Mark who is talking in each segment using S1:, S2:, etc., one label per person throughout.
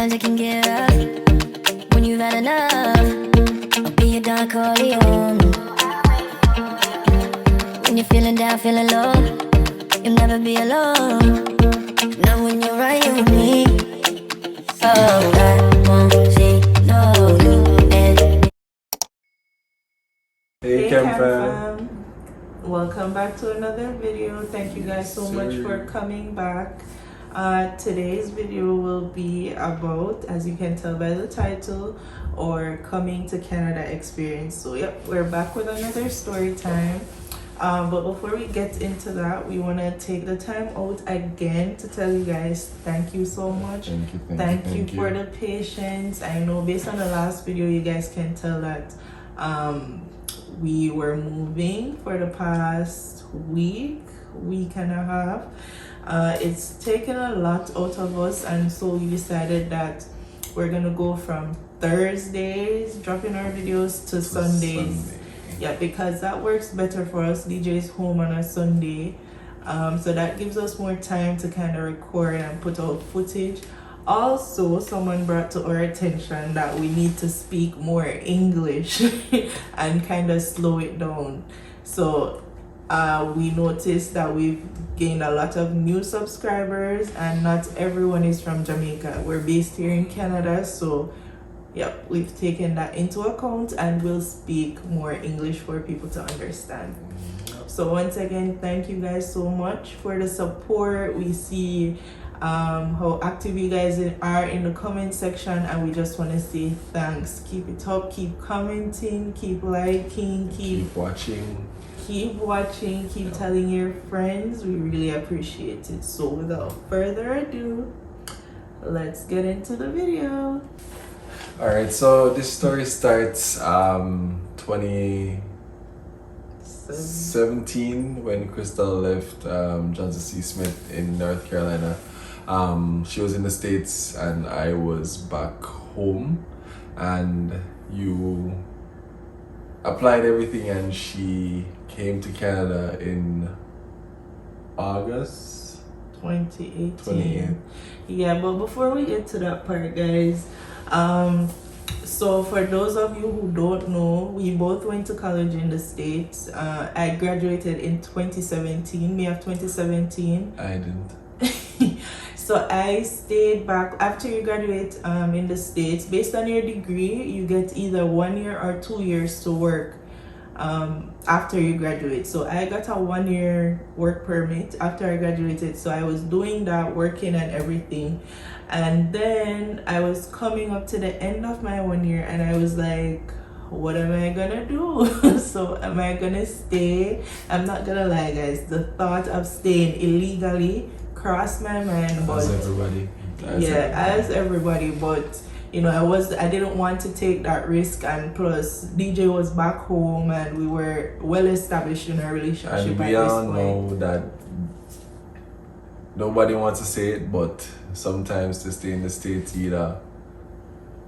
S1: Sometimes it can get rough when you've had enough. I'll be your Don Corleone. When you're feeling down, feeling low, you'll never be alone. Not when you're right with me. Oh, I won't see no you and
S2: Hey Cam fam. Welcome back to another video. Thank you guys so much for coming back. Today's video will be about, as you can tell by the title, or coming to Canada experience. So yep, we're back with another story time. But before we get into that, we want to take the time out again to tell you guys thank you so much. Thank you for the patience. I know based on the last video, you guys can tell that we were moving for the past week and a half. It's taken a lot out of us, and so we decided that we're gonna go from Thursdays dropping our videos to Sundays. Yeah, because that works better for us. DJ is home on a Sunday, so that gives us more time to kind of record and put out footage. Also, someone brought to our attention that we need to speak more English and kind of slow it down. So we noticed that we've gained a lot of new subscribers, and not everyone is from Jamaica. We're based here in Canada, so yep, we've taken that into account and we'll speak more English for people to understand. So once again, thank you guys so much for the support. We see how active you guys are in the comment section, and we just want to say thanks. Keep it up, keep commenting, keep liking, keep watching, keep telling your friends. We really appreciate it. So without further ado, let's get into the video.
S3: Alright, so this story starts 2017 when Crystal left Johnson C. Smith in North Carolina. She was in the States and I was back home, and you applied everything and she came to Canada in August
S2: 2018. Yeah, but before we get to that part, guys, so for those of you who don't know, we both went to college in the States. I graduated in 2017, May of 2017.
S3: I didn't.
S2: So I stayed back. After you graduate in the States, based on your degree, you get either 1 year or 2 years to work after you graduate. So I got a 1 year work permit after I graduated, so I was doing that, working and everything. And then I was coming up to the end of my 1 year, and I was like, what am I gonna do? So am I gonna stay? I'm not gonna lie, guys, the thought of staying illegally crossed my mind. But as everybody, but you know, I didn't want to take that risk, and plus DJ was back home and we were well established in our relationship.
S3: And we all know that nobody wants to say it, but sometimes to stay in the States, you either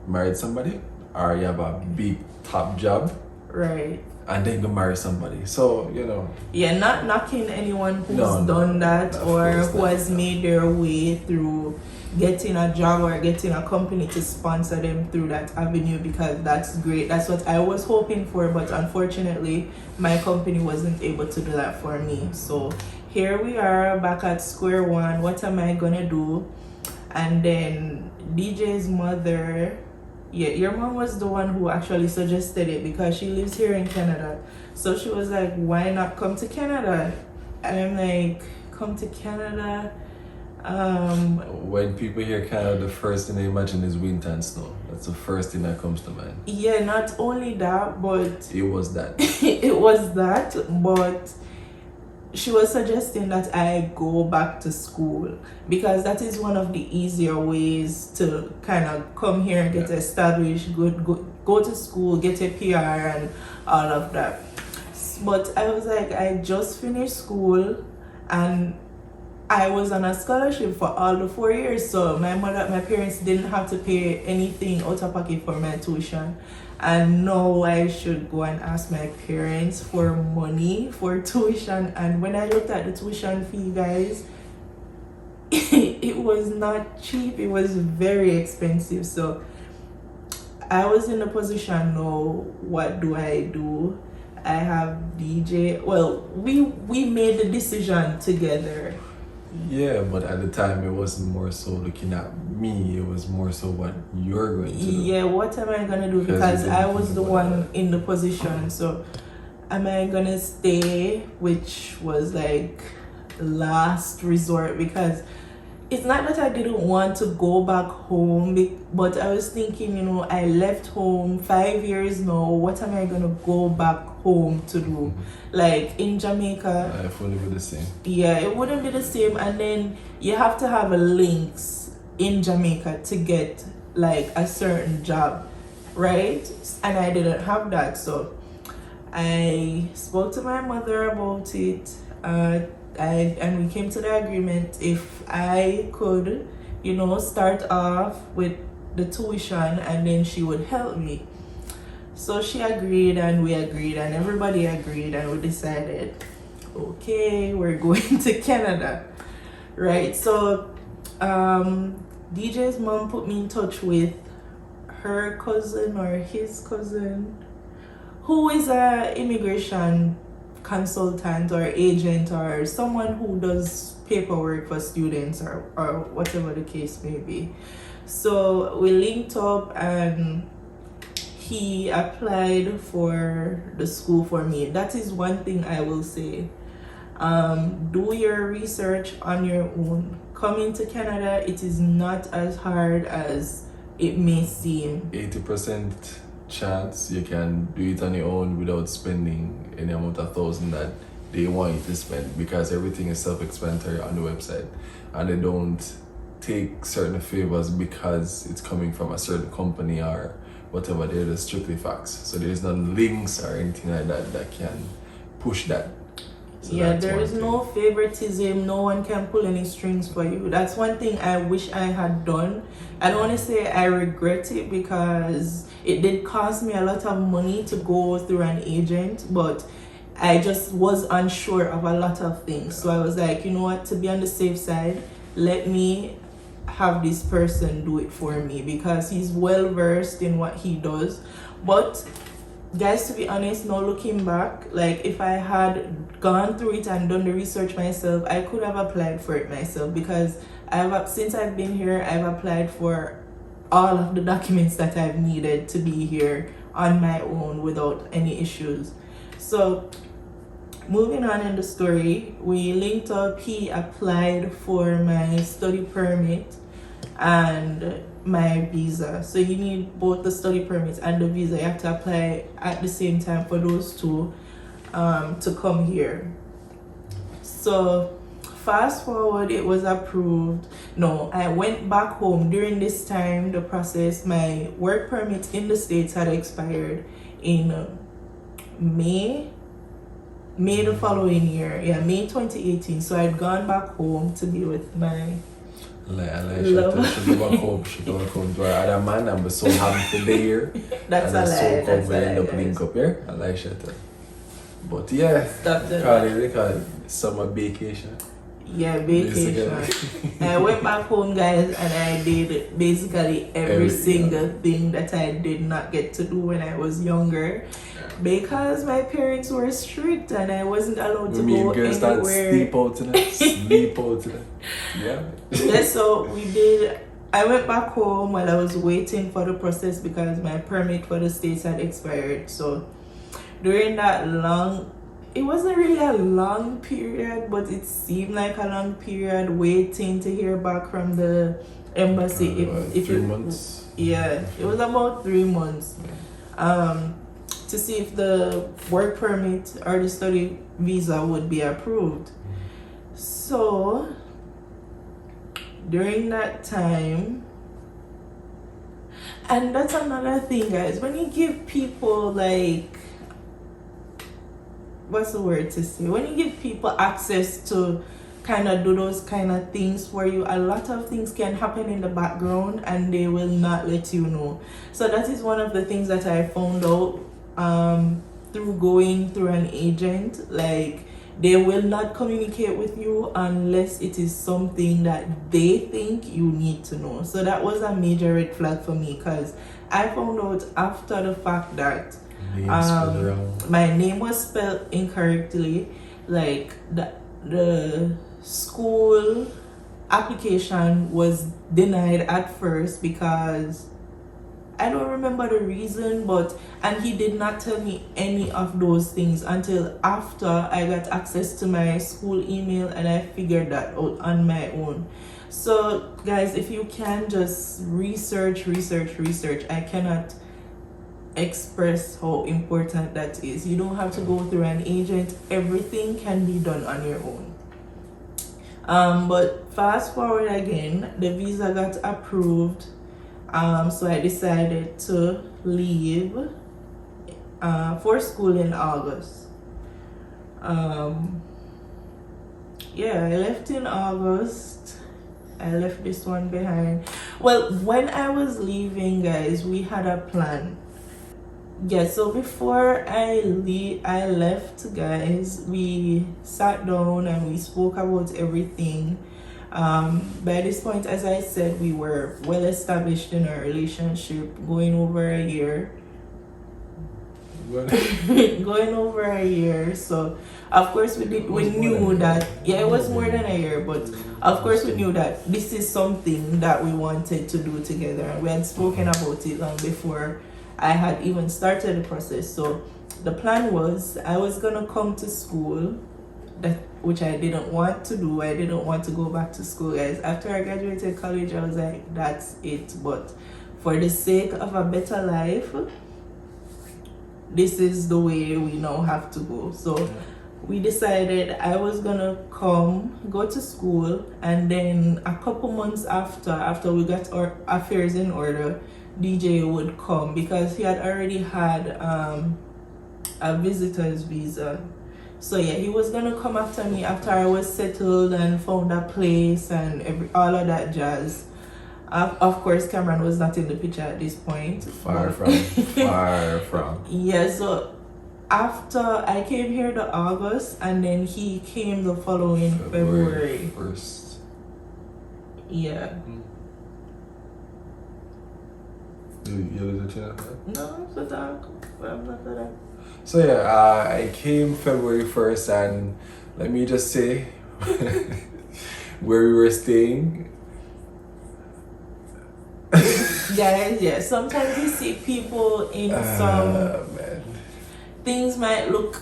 S3: married somebody or you have a big top job,
S2: right? And
S3: then you marry somebody. So, you know.
S2: Yeah, not knocking anyone who's done that or who has made their way through getting a job or getting a company to sponsor them through that avenue, because that's great. That's what I was hoping for, but unfortunately my company wasn't able to do that for me. So here we are back at square one. What am I gonna do? And then DJ's mother, yeah, your mom was the one who actually suggested it because she lives here in Canada. So she was like, why not come to Canada? And I'm like, come to Canada?
S3: When people hear Canada, the first thing they imagine is winter and snow. That's the first thing that comes to mind.
S2: Yeah, not only that, but
S3: it was that.
S2: It was that, but she was suggesting that I go back to school, because that is one of the easier ways to kind of come here and get established, go to school, get a PR and all of that. But I was like, I just finished school and I was on a scholarship for all the 4 years, so my parents didn't have to pay anything out of pocket for my tuition. And now I should go and ask my parents for money for tuition. And when I looked at the tuition fee, guys, it was not cheap, it was very expensive. So I was in a position now, what do I do? I have DJ. Well, we made the decision together.
S3: Yeah, but at the time it wasn't more so looking at me, it was more so what you're going to do.
S2: Yeah, what am I gonna do? Because I was the one in the position. So am I gonna stay, which was like last resort, because it's not that I didn't want to go back home, but I was thinking, you know, I left home 5 years now. What am I gonna go back home to do? Like in Jamaica,
S3: It wouldn't be the same.
S2: yeah, it wouldn't be the same. And then you have to have a links in Jamaica to get like a certain job, right? And I didn't have that, so I spoke to my mother about it. And we came to the agreement if I could, you know, start off with the tuition and then she would help me. So she agreed and we agreed and everybody agreed and we decided, okay, we're going to Canada, right? So DJ's mom put me in touch with her cousin or his cousin, who is a immigration consultant or agent or someone who does paperwork for students or whatever the case may be. So we linked up and he applied for the school for me. That is one thing I will say. Do your research on your own. Coming to Canada, it is not as hard as it may seem.
S3: 80% chance you can do it on your own without spending any amount of $1,000 that they want you to spend, because everything is self-explanatory on the website and they don't take certain favors because it's coming from a certain company or whatever. They're just strictly facts, so there's no links or anything like that can push that. So
S2: yeah, there is no favoritism. No one can pull any strings for you. That's one thing I wish I had done. I don't want to say I regret it because it did cost me a lot of money to go through an agent, but I just was unsure of a lot of things. So I was like, you know what, to be on the safe side, let me have this person do it for me because he's well versed in what he does. But guys, to be honest, now looking back, like if I had gone through it and done the research myself, I could have applied for it myself, because since I've been here, I've applied for all of the documents that I've needed to be here on my own without any issues. So moving on in the story, we linked up. He applied for my study permit and my visa. So you need both the study permit and the visa. You have to apply at the same time for those two to come here. So fast forward, it was approved. No, I went back home. During this time, the process, my work permit in the States had expired in May the following year. Yeah, May 2018. So I'd gone back home to be with my
S3: she go back home to her other man and be so happy to be here.
S2: That's
S3: and
S2: a lie.
S3: so
S2: That's
S3: we
S2: a
S3: end
S2: lie,
S3: up
S2: guys.
S3: link up here. I like shit. But yeah, they call it summer vacation.
S2: Yeah, vacation. I went back home, guys, and I did basically every single thing that I did not get to do when I was younger, because my parents were strict and I wasn't allowed to go anywhere.
S3: Sleep out tonight.
S2: Yeah, so we did. I went back home while I was waiting for the process because my permit for the States had expired. So during that it wasn't really a long period, but it seemed like a long period waiting to hear back from the embassy. If
S3: 3 months?
S2: Yeah, it was about 3 months. To see if the work permit or the study visa would be approved. So during that time, and that's another thing, guys, when you give people like, what's the word to say, when you give people access to kind of do those kind of things for you, a lot of things can happen in the background and they will not let you know. So that is one of the things that I found out through going through an agent. Like, They will not communicate with you unless it is something that they think you need to know. So that was a major red flag for me, because I found out after the fact that my name was spelled incorrectly. Like the school application was denied at first because I don't remember the reason, and he did not tell me any of those things until after I got access to my school email and I figured that out on my own. So guys, if you can just research. I cannot express how important that is. You don't have to go through an agent. Everything can be done on your own. But fast forward again, the visa got approved. So I decided to leave for school in August. Yeah, I left in August. I left this one behind. Well, when I was leaving, guys, we had a plan. Yeah, so before I left, guys, we sat down and we spoke about everything. By this point, as I said, we were well established in our relationship, going over a year. Going over a year. So of course we knew that, yeah, it was more than a year, but of course we knew that this is something that we wanted to do together, and we had spoken about it long before I had even started the process. So the plan was I was gonna come to school, which I didn't want to do. I didn't want to go back to school, guys. After I graduated college, I was like, that's it. But for the sake of a better life, this is the way we now have to go. So we decided I was gonna go to school, and then a couple months after we got our affairs in order, DJ would come, because he had already had a visitor's visa. So yeah, he was gonna come after me after I was settled and found a place and all of that jazz. Of course, Cameron was not in the picture at this point.
S3: Far from.
S2: Yeah, so after I came here the August, and then he came the following February
S3: 1st.
S2: Yeah.
S3: You chat?
S2: No, so dark. I'm not that.
S3: So yeah, I came February 1st, and let me just say where we were staying.
S2: Guys, yeah, sometimes you see people in some things might look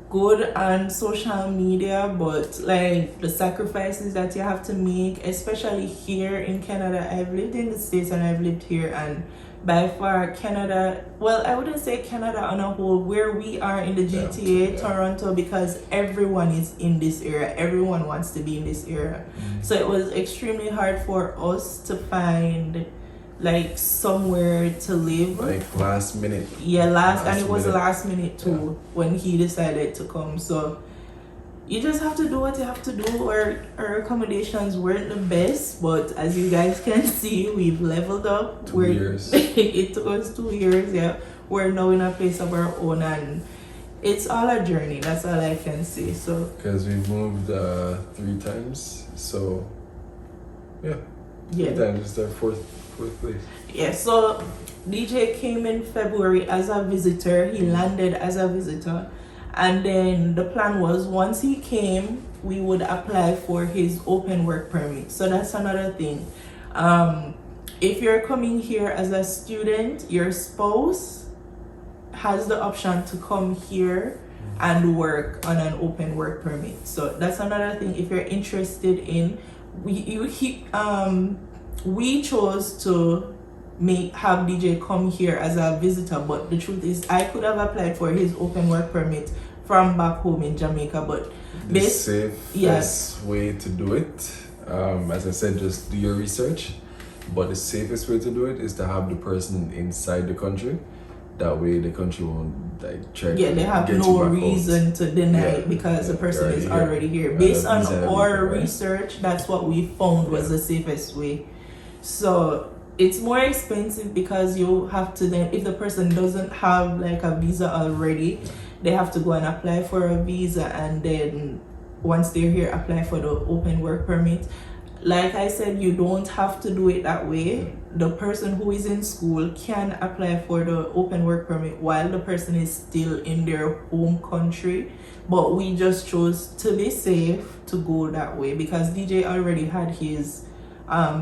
S2: good on social media, but like the sacrifices that you have to make, especially here in Canada. I've lived in the States and I've lived here, and by far Canada, well, I wouldn't say Canada on a whole, where we are in the GTA, Toronto, because everyone is in this area, everyone wants to be in this area. So it was extremely hard for us to find like somewhere to live,
S3: like last minute.
S2: And it was last minute too, when he decided to come. So you just have to do what you have to do. Our accommodations weren't the best, but as you guys can see, we've leveled up.
S3: 2 years.
S2: It took us 2 years. Yeah, we're now in a place of our own, and it's all a journey. That's all I can say. So
S3: because we've moved 3 times, so yeah. 3 times is our fourth place.
S2: Yeah, so DJ came in February as a visitor. He landed as a visitor, and then the plan was once he came, we would apply for his open work permit. So that's another thing. If you're coming here as a student, your spouse has the option to come here and work on an open work permit. So that's another thing. If you're interested in, we chose to have DJ come here as a visitor, but the truth is I could have applied for his open work permit from back home in Jamaica, but
S3: the safest way to do it, as I said, just do your research, but the safest way to do it is to have the person inside the country. That way the country won't like try to
S2: they have no reason to deny it, because the person is already here. Based on our research, that's what we found was the safest way. So it's more expensive because you have to then, if the person doesn't have like a visa already, they have to go and apply for a visa, and then once they're here, apply for the open work permit. Like I said, you don't have to do it that way. The person who is in school can apply for the open work permit while the person is still in their home country. But we just chose to be safe to go that way because DJ already had his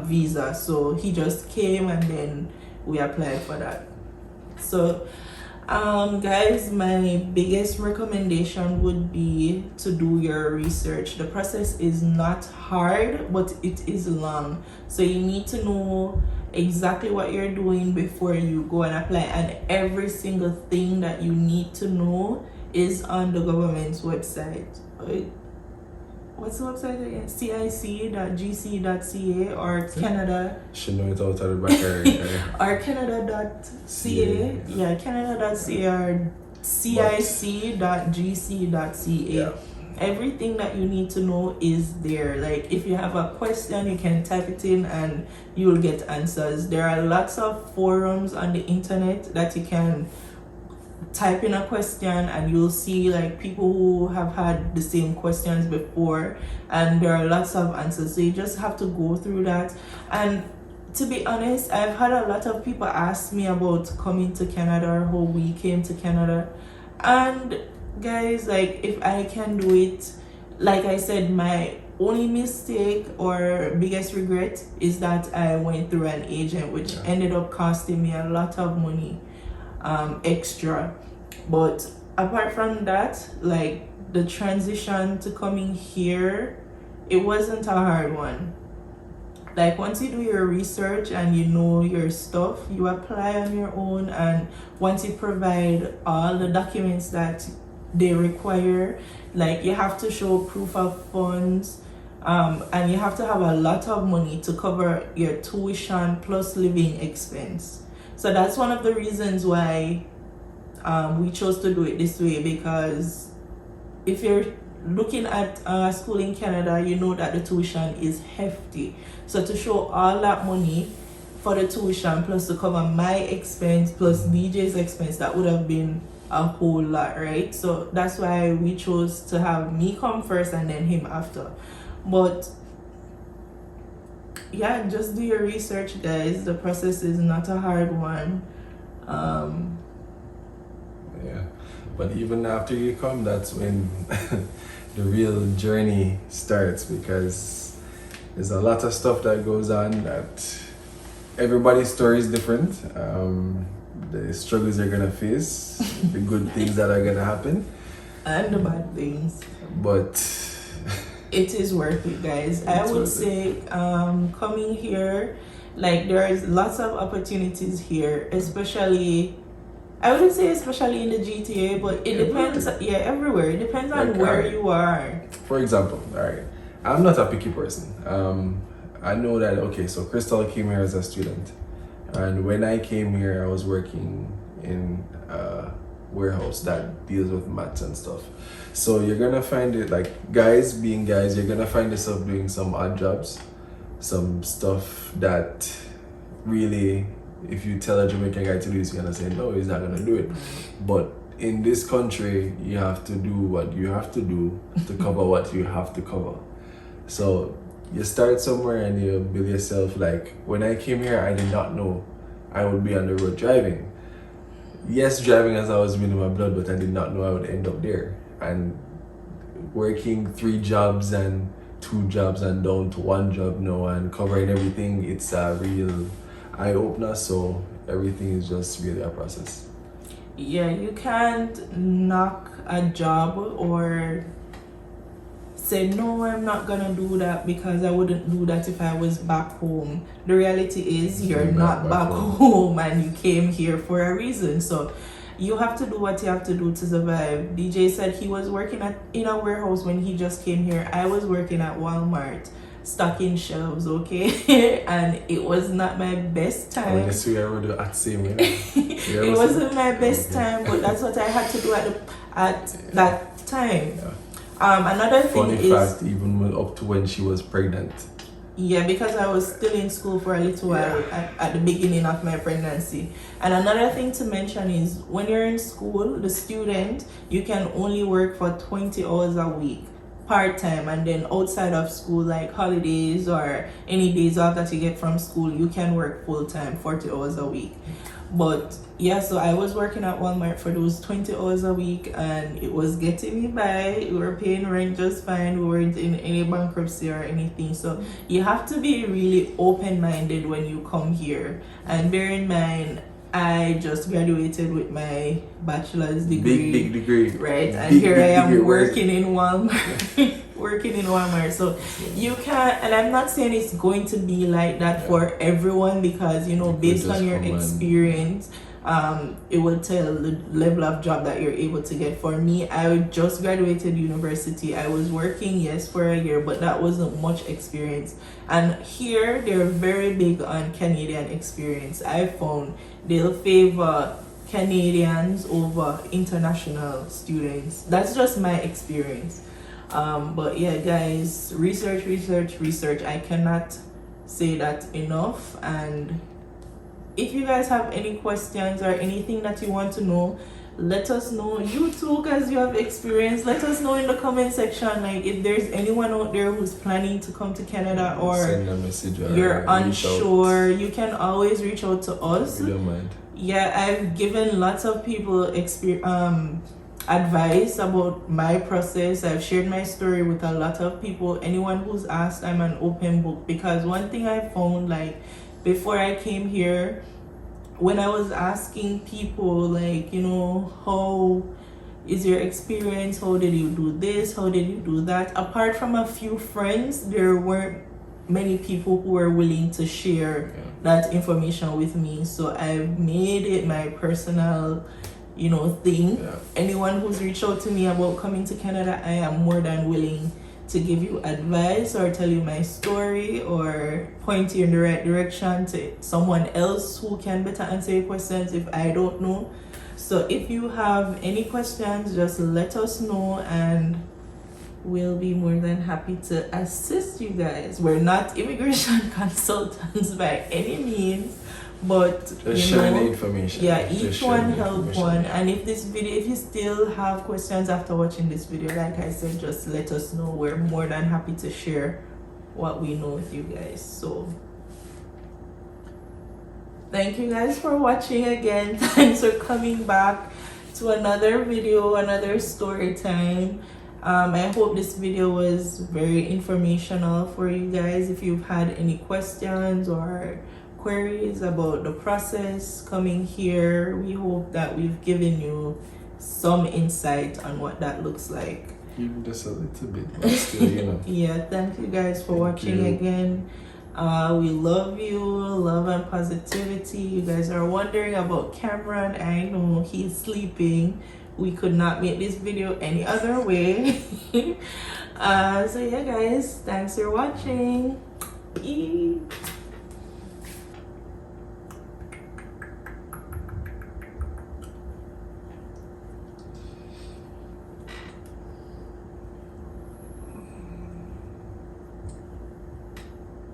S2: visa. So he just came and then we applied for that. So guys, my biggest recommendation would be to do your research. The process is not hard, but it is long, so you need to know exactly what you're doing before you go and apply, and every single thing that you need to know is on the government's website. What's the website again? cic.gc.ca or Canada.
S3: Should know it out of the back area.
S2: Or Canada.ca. Yeah, Canada.ca or cic.gc.ca.
S3: Yeah.
S2: Everything that you need to know is there. Like if you have a question, you can type it in and you will get answers. There are lots of forums on the internet that you can type in a question and you'll see like people who have had the same questions before, and there are lots of answers, so you just have to go through that. And to be honest, I've had a lot of people ask me about coming to Canada or how we came to Canada, and guys, like if I can do it, like I said, my only mistake or biggest regret is that I went through an agent, which ended up costing me a lot of money extra. But apart from that, like the transition to coming here, it wasn't a hard one. Like once you do your research and you know your stuff, you apply on your own, and once you provide all the documents that they require, like you have to show proof of funds, and you have to have a lot of money to cover your tuition plus living expense. So that's one of the reasons why we chose to do it this way, because if you're looking at school in Canada, you know that the tuition is hefty. So to show all that money for the tuition plus to cover my expense plus DJ's expense, that would have been a whole lot, right? So that's why we chose to have me come first and then him after. But yeah, just do your research, guys. The process is not a hard one.
S3: Yeah, but even after you come, that's when the real journey starts, because there's a lot of stuff that goes on that everybody's story is different. The struggles you're gonna face, the good things that are gonna happen,
S2: And the bad things.
S3: but
S2: It is worth it, guys. I would say coming here, like there is lots of opportunities here, especially, I wouldn't say especially in the GTA, but it depends. Yeah, everywhere. It depends on
S3: Like,
S2: where you are.
S3: for example, all right, I'm not a picky person. I know that, okay, so Crystal came here as a student, and when I came here, I was working in a warehouse that deals with maths and stuff. So you're gonna find it, like, guys being guys, you're gonna find yourself doing some odd jobs, some stuff that really, if you tell a Jamaican guy to do this, you're gonna say no, he's not gonna do it. But in this country, you have to do what you have to do to cover what you have to cover. So you start somewhere and you build yourself. Like when I came here, I did not know I would be on the road driving. Yes, driving has always been in my blood, but I did not know I would end up there. And working 3 jobs and 2 jobs and down to 1 job now and covering everything, it's a real eye-opener. So everything is just really a process.
S2: Yeah, you can't knock a job or say no, I'm not gonna do that because I wouldn't do that if I was back home. The reality is you're not back home and you came here for a reason. So you have to do what you have to do to survive. DJ said he was working in a warehouse when he just came here. I was working at Walmart stocking shelves, okay? And it was not my best time.
S3: Oh, yes, we are already at same, yeah.
S2: It wasn't my best time, but that's what I had to do at that time.
S3: Yeah.
S2: Another thing
S3: Funny
S2: is,
S3: fact, even up to when she was pregnant,
S2: Yeah, because I was still in school for a little while at the beginning of my pregnancy. And another thing to mention is when you're in school, the student, you can only work for 20 hours a week part-time, and then outside of school, like holidays or any days off that you get from school, you can work full-time 40 hours a week. But yeah, so I was working at Walmart for those 20 hours a week, and it was getting me by. We were paying rent just fine. We weren't in any bankruptcy or anything. So you have to be really open-minded when you come here. And bear in mind, I just graduated with my bachelor's degree.
S3: Big degree.
S2: Right? And
S3: Big,
S2: here
S3: big
S2: I am
S3: degree.
S2: working in Walmart. Working in Walmart. So you can, and I'm not saying it's going to be like that for everyone, because you know, based on your experience, it will tell the level of job that you're able to get. For me, I just graduated university. I was working, yes, for a year, but that wasn't much experience. And here they're very big on Canadian experience. I found they'll favor Canadians over international students. That's just my experience. But yeah, guys, research. I cannot say that enough. And if you guys have any questions or anything that you want to know, let us know. You too, because you have experience, let us know in the comment section. Like, if there's anyone out there who's planning to come to Canada, or
S3: send a message, or
S2: you're unsure, you can always reach out to us.
S3: We don't mind.
S2: Yeah, I've given lots of people advice about my process. I've shared my story with a lot of people. Anyone who's asked, I'm an open book. Because one thing I found, like, before I came here, when I was asking people, like, you know, how is your experience, how did you do this, how did you do that, apart from a few friends, there weren't many people who were willing to share that information with me. So I've made it my personal, you know, thing. Anyone who's reached out to me about coming to Canada, I am more than willing to give you advice or tell you my story or point you in the right direction to someone else who can better answer your questions if I don't know. So if you have any questions, just let us know and we'll be more than happy to assist you guys. We're not immigration consultants by any means, but
S3: just sharing the information.
S2: Yeah, each one help one. And if this video, if you still have questions after watching this video, like I said, just let us know. We're more than happy to share what we know with you guys. So thank you guys for watching again. Thanks for coming back to another video, another story time. I hope this video was very informational for you guys. If you've had any questions or queries about the process coming here, we hope that we've given you some insight on what that looks like.
S3: Even just a little bit, but still, you know.
S2: Yeah, thank you guys for watching again. We love you, love and positivity. You guys are wondering about Cameron. I know he's sleeping. We could not make this video any other way. So yeah, guys, thanks for watching. Eee.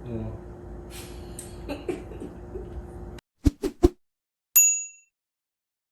S3: Yeah.